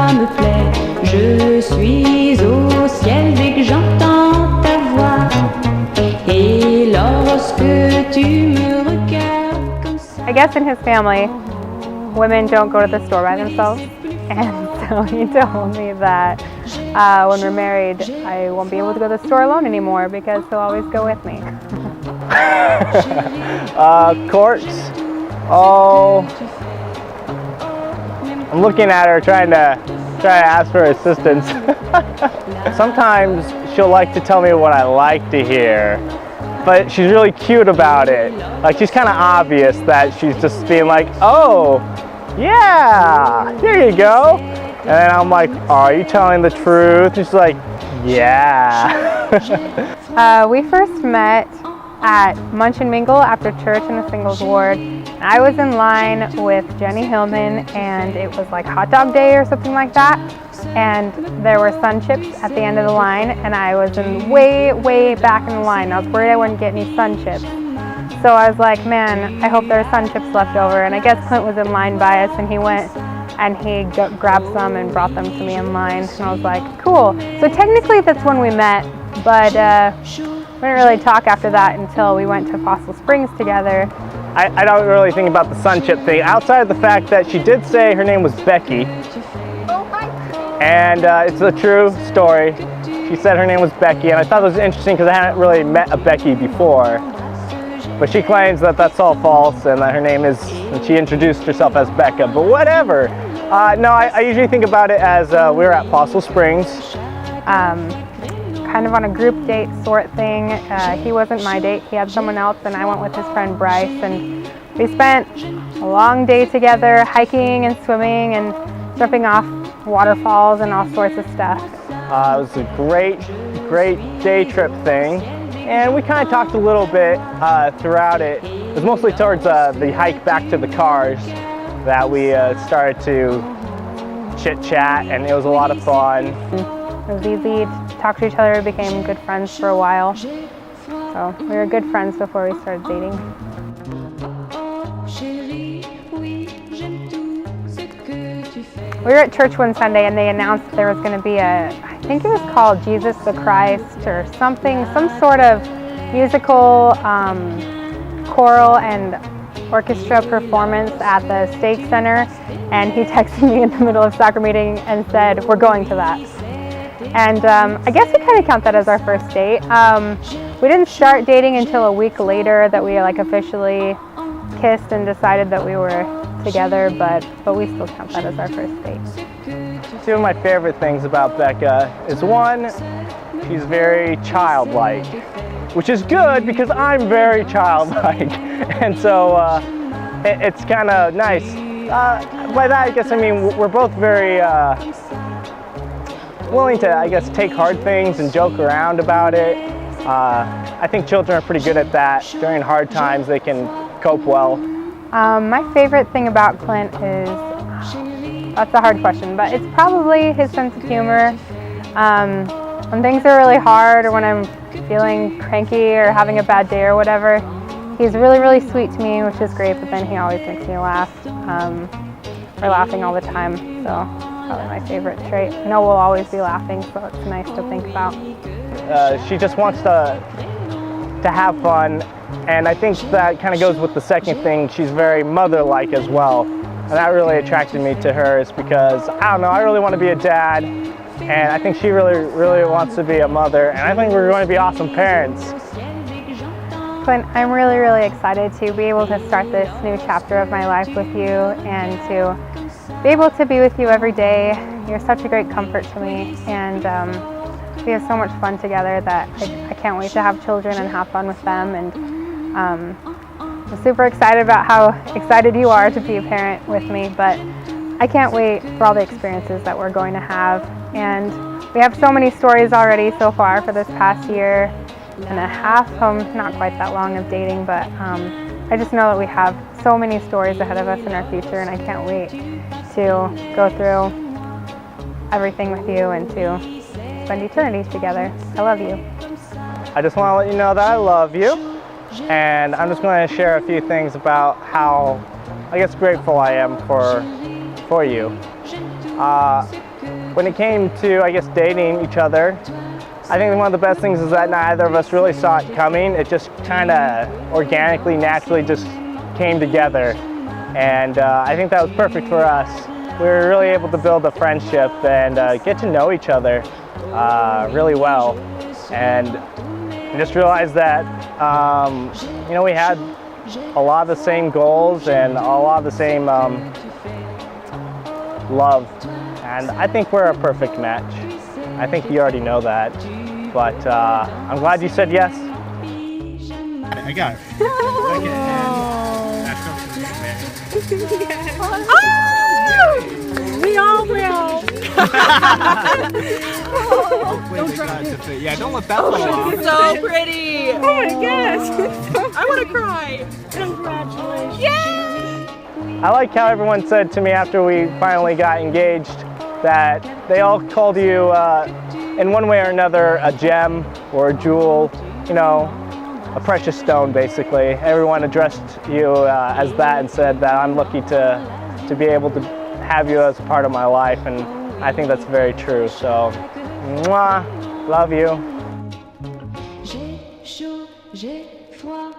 cela me plaît. Je suis au ciel dès que j'entends ta voix. Et lorsque tu me regardes comme ça. I guess in his family, women don't go to the store by themselves. And so he told me that when we're married, I won't be able to go to the store alone anymore because he'll always go with me. Courts? Oh, I'm looking at her trying to ask for assistance. Sometimes she'll like to tell me what I like to hear, but she's really cute about it. Like, she's kind of obvious that she's just being like, oh, yeah, here you go. And then I'm like, are you telling the truth? And she's like, yeah. We first met at Munch and Mingle after church in the singles ward. I was in line with Jenny Hillman, and it was like hot dog day or something like that. And there were Sun Chips at the end of the line, and I was in way back in the line. I was worried I wouldn't get any Sun Chips. So I was like, man, I hope there are Sun Chips left over. And I guess Clint was in line by us, and he went and he grabbed some and brought them to me in line. And I was like, cool. So technically that's when we met, but we didn't really talk after that until we went to Fossil Springs together. I don't really think about the Sun Chip thing, outside of the fact that she did say her name was Becky. And it's a true story. She said her name was Becky, and I thought it was interesting because I hadn't really met a Becky before. But she claims that that's all false and that her name is, and she introduced herself as Becca, but whatever. No, I usually think about it as we were at Fossil Springs. Kind of on a group date sort thing. He wasn't my date, he had someone else, and I went with his friend Bryce, and we spent a long day together hiking and swimming and jumping off waterfalls and all sorts of stuff. It was a great day trip thing, and we kind of talked a little bit throughout it. It was mostly towards the hike back to the cars that we started to chit chat, and it was a lot of fun. It was easy to talk to each other. We became good friends for a while. So we were good friends before we started dating. We were at church one Sunday and they announced there was going to be I think it was called Jesus the Christ or something, some sort of musical choral and orchestra performance at the Stake Center. And he texted me in the middle of soccer meeting and said, we're going to that. And I guess we kind of count that as our first date. We didn't start dating until a week later that we like officially kissed and decided that we were together, but we still count that as our first date. Two of my favorite things about Becca is, one, she's very childlike, which is good because I'm very childlike, and so it's kind of nice. By that, I guess I mean we're both very willing to, I guess, take hard things and joke around about it. I think children are pretty good at that. During hard times, they can cope well. My favorite thing about Clint is, that's a hard question, but it's probably his sense of humor. When things are really hard or when I'm feeling cranky or having a bad day or whatever, he's really sweet to me, which is great, but then he always makes me laugh. We're laughing all the time, so probably my favorite trait. I know we'll always be laughing, so it's nice to think about. She just wants to have fun, and I think that kind of goes with the second thing. She's very mother-like as well, and that really attracted me to her, is because, I don't know, I really want to be a dad, and I think she really wants to be a mother, and I think we're going to be awesome parents. Clint, I'm really excited to be able to start this new chapter of my life with you and to be able to be with you every day. You're such a great comfort to me, and we have so much fun together that I can't wait to have children and have fun with them. And I'm super excited about how excited you are to be a parent with me, but I can't wait for all the experiences that we're going to have. And we have so many stories already so far for this past year and a half, not quite that long of dating, but I just know that we have so many stories ahead of us in our future, and I can't wait to go through everything with you and to spend eternity together. I love you. I just want to let you know that I love you, and I'm just going to share a few things about how, I guess, grateful I am for you. when it came to, I guess, dating each other, I think one of the best things is that neither of us really saw it coming. It just kind of organically, naturally just came together. And I think that was perfect for us. We were really able to build a friendship and get to know each other really well. And just realized that, you know, we had a lot of the same goals and a lot of the same love. And I think we're a perfect match. I think you already know that. But I'm glad you said yes. I got it. We all will. Yeah, don't let that fall off. So pretty. Oh my gosh. I want to cry. Congratulations. Yay! I like how everyone said to me after we finally got engaged that they all called you in one way or another a gem or a jewel, you know, a precious stone basically. Everyone addressed you as that and said that I'm lucky to be able to have you as a part of my life, and I think that's very true. So, mwah, love you. J'ai chaud, j'ai froid,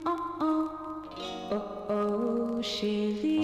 oh oh, oh oh, chérie.